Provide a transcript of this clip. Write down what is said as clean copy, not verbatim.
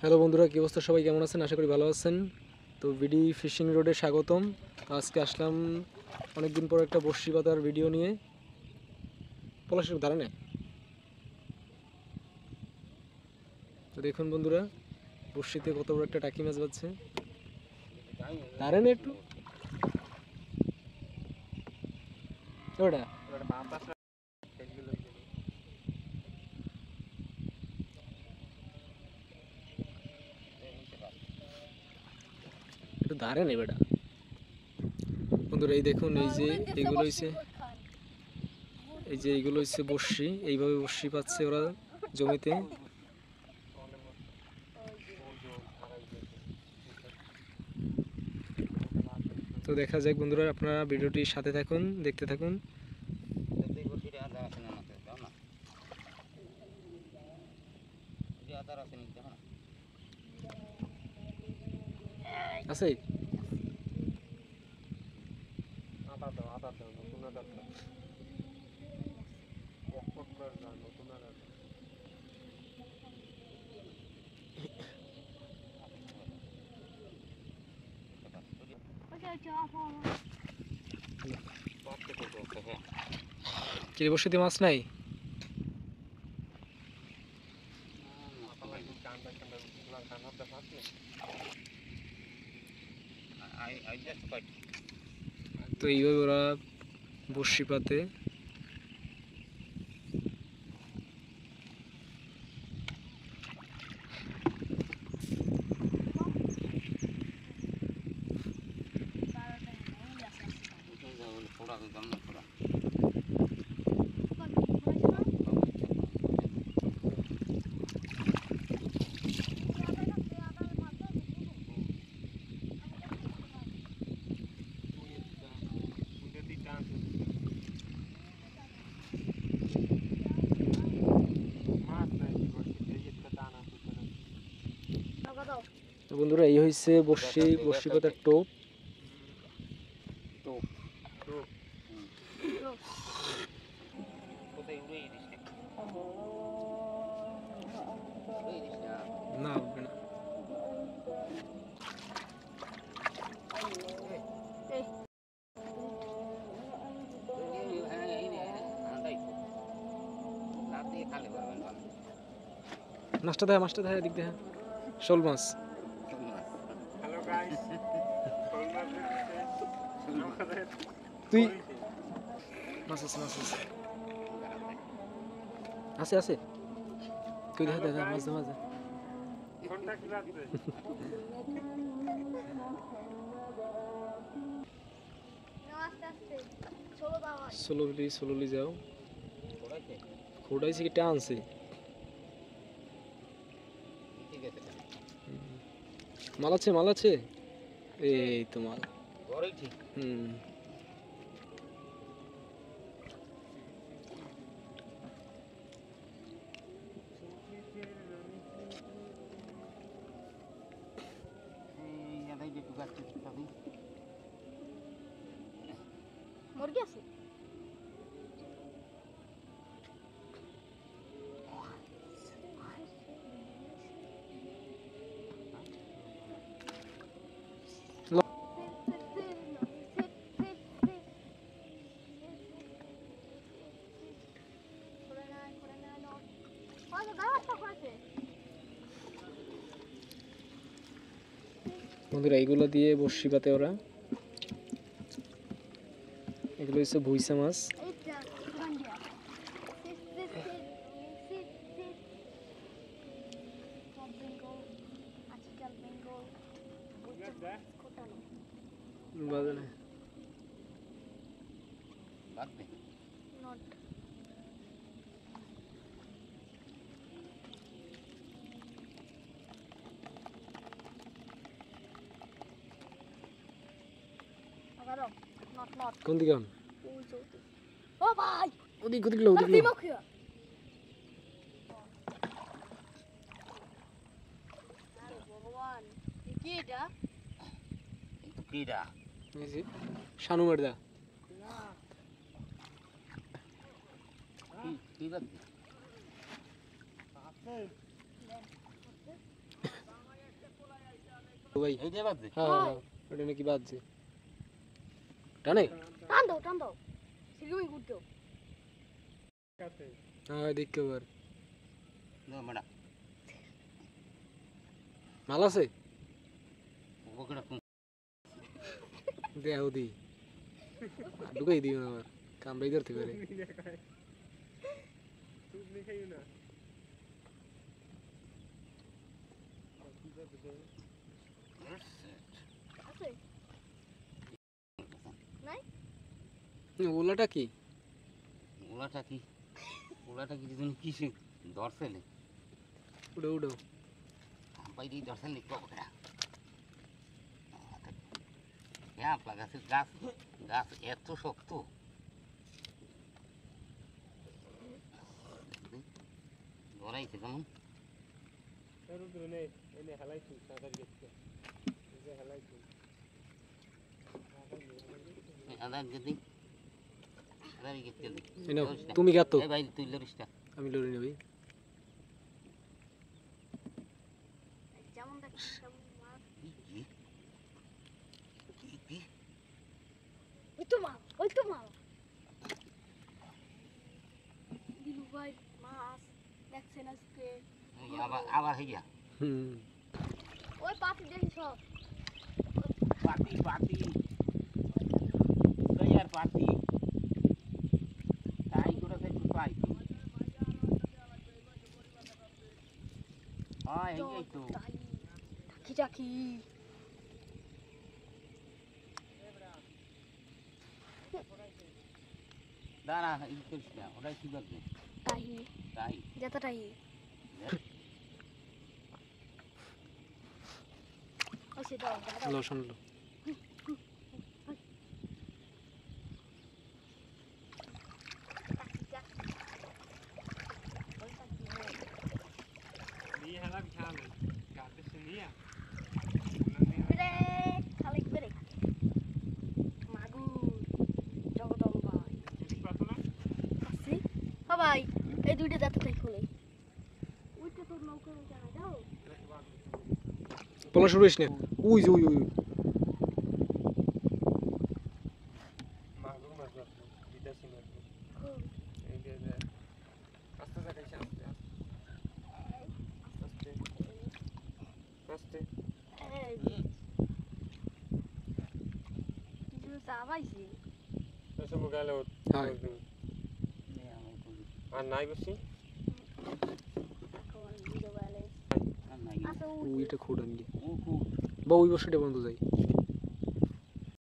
Hello বন্ধুরা, কি অবস্থা? সবাই কেমন আছেন? আশা করি ভালো আছেন। তো বিডি ফিশিং রোডে স্বাগতম। আজকে আসলাম অনেকদিন পর একটা বড়শি বাঁধার ভিডিও নিয়ে। পলাশের ধারণে তো দেখুন বন্ধুরা, বড়শিতে কত বড় একটা টাকি মাছ বাজছে। ধারণে একটু ওটা একটু ধারণে বেটা। বন্ধুরা এই দেখুন, এইগুলো হচ্ছে বড়শি। এইভাবে বড়শি পাচ্ছে ওরা জমিতে। তো দেখা যাক বন্ধুরা, আপনারা ভিডিওটির সাথে থাকুন, দেখতে থাকুন। আছে কি বড়শিতে মাছ নাই? তো এইভাবে ওরা বড়শি পাতে। তো বন্ধুরা, এই হয়েছে বড়শি পাতার টোপ। না উঠবে না। মাছটা দেখা দিক দেখা। শোল মাছ। তুই মাছ আছে, আছে আছে। তুই দেখা দেখা মাছ মাছ সোলোলি যাও। খোড়াইছে কি টানছে? মাল আছে। এই তো মাল। হুম। মুরগি আছে। বন্ধুরা, এইগুলো দিয়ে বড়শি পাতে ওরা। এগুলো হচ্ছে ভুইসা মাছ। কোন দিকে? ও ভাই, ওদিক ওদিক ভগবান, কি এটা? শানু মারদা। ভাই এই যে বাজে হ্যাঁ হ্যাঁ ওটা নাকি বাজছে টানে টান দাও সিগুই গুড় হ্যাঁ দেখতে পার না মানা মাল আছে ওকড়া কোন দেও দি ঢুকাই দিও না আমার কামড়াই ধরতে পারে আছে নাই ওলাটা কি ওলাটা কি তুমি কিসে ধরছেলে উড়ো উড়ো পাই দি ধরছেলে কোকড়া হ্যাঁ গাছের গাছ এত শক্ত ধরাইছে কেমন আদার গেদি আদার গেদি এই নাও, তুমি গেত এই ভাই তুই লরিসটা আমি লড়ি নেবই যেমন দেখি তেমন মার কি ওই তো মার দিলু ভাই মাছ দেখছেন আজকে আবার হইয়া হুম ওই পাতি দেখি সব পাতি দয়ার পাতি তাই করে একটু পাই হ্যাঁ এই তো টাকি দাঁড়া এই করিস না ওটাই কি করবে তাই যতটাই ওই সে দাও লো শুনলো ব্রেক খালি ব্রেক মাগুর জগদম্বা আসি ও ভাই এই দুইটা যাতে তাই খুলে ওইটা তো নৌকা জানা যাও পলা শুরু হইস না উই যে উই উই কিছু চাবাইছি হ্যাঁ আর নাই বেশি এখন ভিডিও বলে আচ্ছা উইটা খোড়া নিয়ে ও বা ওই বছরটা বন্ধ যায়